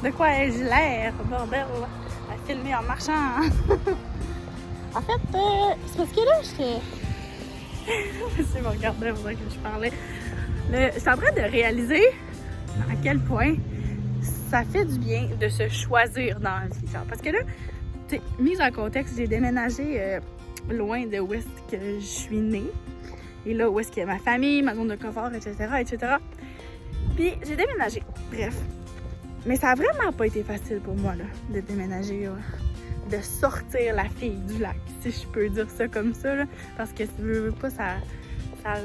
De quoi ai-je l'air, bordel, à filmer en marchant? En fait, c'est parce que là, j'étais... Monsieur me regardait pendant que je parlais. J'étais en train de réaliser à quel point ça fait du bien de se choisir dans la vie. Genre, parce que là, mise en contexte, j'ai déménagé loin de où est-ce que je suis née. Et là, où est-ce qu'il y a ma famille, ma zone de confort, etc., etc. Puis j'ai déménagé. Bref. Mais ça a vraiment pas été facile pour moi, là, de déménager, de sortir la fille du lac, si je peux dire ça comme ça, là, parce que si tu veux pas, ça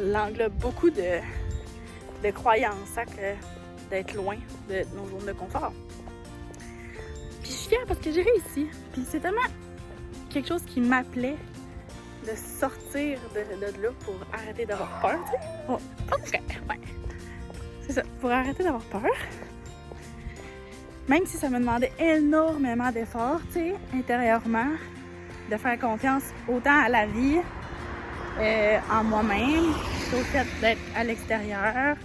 l'englobe beaucoup de croyances, hein, que d'être loin de nos zones de confort. Puis je suis fière parce que j'ai réussi. Puis c'est tellement quelque chose qui m'appelait de sortir de là pour arrêter d'avoir peur, tu sais. Oh, ok, ouais. C'est ça, pour arrêter d'avoir peur. Même si ça me demandait énormément d'efforts, tu sais, intérieurement, de faire confiance autant à la vie, en moi-même, au fait d'être à l'extérieur,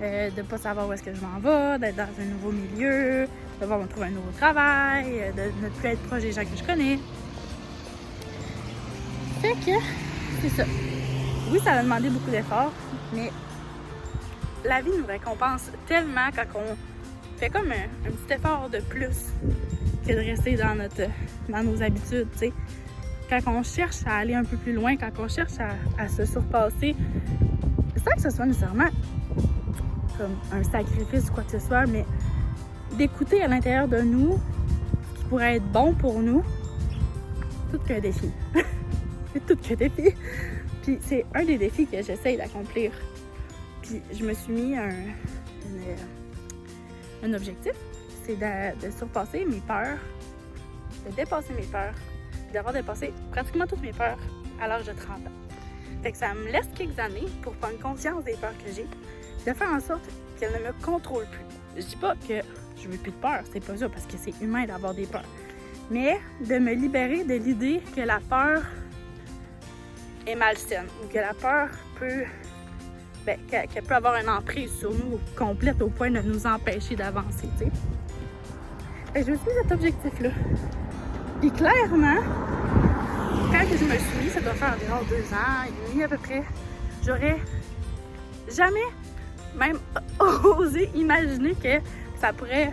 de ne pas savoir où est-ce que je m'en vais, d'être dans un nouveau milieu, de devoir me trouver un nouveau travail, de ne plus être proche des gens que je connais. Fait que, c'est ça. Oui, ça a demandé beaucoup d'efforts, mais la vie nous récompense tellement quand on fait comme un petit effort de plus que de rester dans nos habitudes, tu sais. Quand on cherche à aller un peu plus loin, quand on cherche à se surpasser, sans que ce soit nécessairement comme un sacrifice ou quoi que ce soit, mais d'écouter à l'intérieur de nous ce qui pourrait être bon pour nous, tout qu'un défi. C'est tout qu'un défi. Puis c'est un des défis que j'essaye d'accomplir. Puis je me suis mis un objectif, c'est de surpasser mes peurs, de dépasser mes peurs, puis d'avoir dépassé pratiquement toutes mes peurs à l'âge de 30 ans. Fait que ça me laisse quelques années pour prendre conscience des peurs que j'ai, de faire en sorte qu'elles ne me contrôlent plus. Je dis pas que je veux plus de peur, c'est pas ça, parce que c'est humain d'avoir des peurs. Mais de me libérer de l'idée que la peur est malsaine, ou que la peur peut... qu'elle peut avoir une emprise sur nous complète au point de nous empêcher d'avancer, tu sais. Je me suis mis cet objectif-là. Puis clairement, quand je me suis mis, ça doit faire environ 2 ans et demi à peu près, j'aurais jamais même osé imaginer que ça pourrait,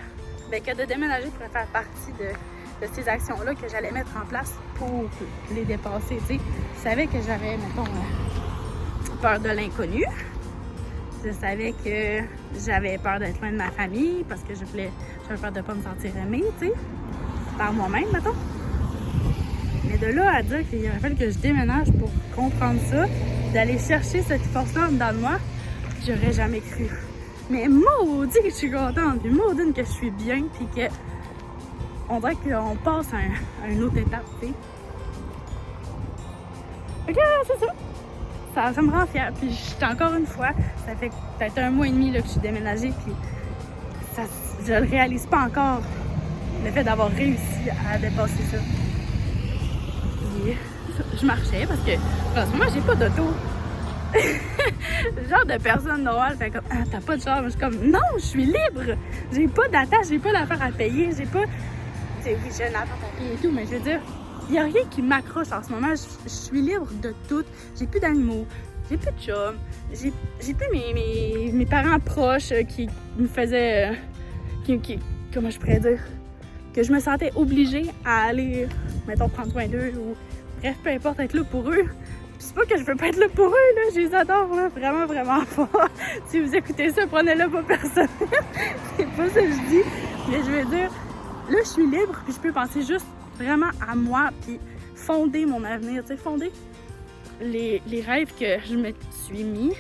que de déménager pourrait faire partie de ces actions-là que j'allais mettre en place pour les dépasser, tu sais. Je savais que j'avais, mettons, peur de l'inconnu. Je savais que j'avais peur d'être loin de ma famille parce que j'avais peur de ne pas me sentir aimée, tu sais, par moi-même, mettons. Mais de là à dire qu'il aurait fallu que je déménage pour comprendre ça, d'aller chercher cette force-là dans moi, j'aurais jamais cru. Mais maudit que je suis contente, puis maudine que je suis bien, puis que on dirait qu'on passe à une autre étape, tu sais. Fait que c'est ça. Ça me rend fière. Puis encore une fois, ça fait peut-être 1 mois et demi là, que je suis déménagée, puis je le réalise pas encore, le fait d'avoir réussi à dépasser ça. Puis, je marchais parce que moi j'ai pas d'auto. Le genre de personne normale fait comme ah, t'as pas de char, mais je suis comme non, je suis libre, j'ai pas d'attache, j'ai pas d'affaires à payer, j'ai pas. Oui, j'ai une affaire à payer et tout, mais je veux dire, il n'y a rien qui m'accroche en ce moment. Je suis libre de tout. J'ai plus d'animaux, j'ai plus de chum, j'ai plus mes parents proches qui me faisaient. Comment je pourrais dire? Que je me sentais obligée à aller, mettons, prendre soin d'eux ou bref, peu importe, être là pour eux. Puis c'est pas que je veux pas être là pour eux, là. Je les adore, là, vraiment, vraiment fort. Si vous écoutez ça, prenez-le pas personnel. C'est pas ça que je dis. Mais je veux dire, là, je suis libre, puis je peux penser juste vraiment à moi, puis fonder mon avenir, tu sais, fonder les rêves que je me suis mis,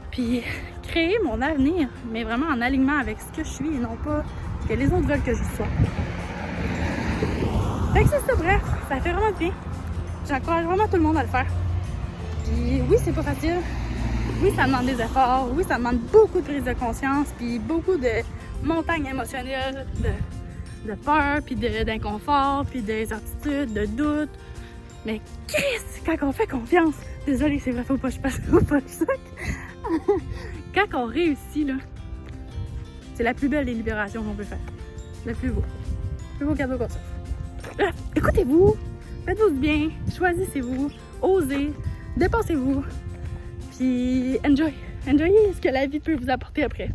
puis créer mon avenir, mais vraiment en alignement avec ce que je suis et non pas ce que les autres veulent que je sois. Fait que c'est ça, bref, ça fait vraiment bien. J'encourage vraiment tout le monde à le faire. Puis oui, c'est pas facile. Oui, ça demande des efforts. Oui, ça demande beaucoup de prise de conscience, puis beaucoup de montagnes émotionnelles, de peur, puis d'inconfort, puis d'incertitude, de doute. Mais Chris, quand on fait confiance, désolée, c'est vrai, faut pas que je passe au pas de sac. Quand on réussit, là, c'est la plus belle des libérations qu'on peut faire. le plus beau cadeau qu'on s'offre. Écoutez-vous, faites-vous du bien, choisissez-vous, osez, dépassez-vous, puis enjoyez ce que la vie peut vous apporter après.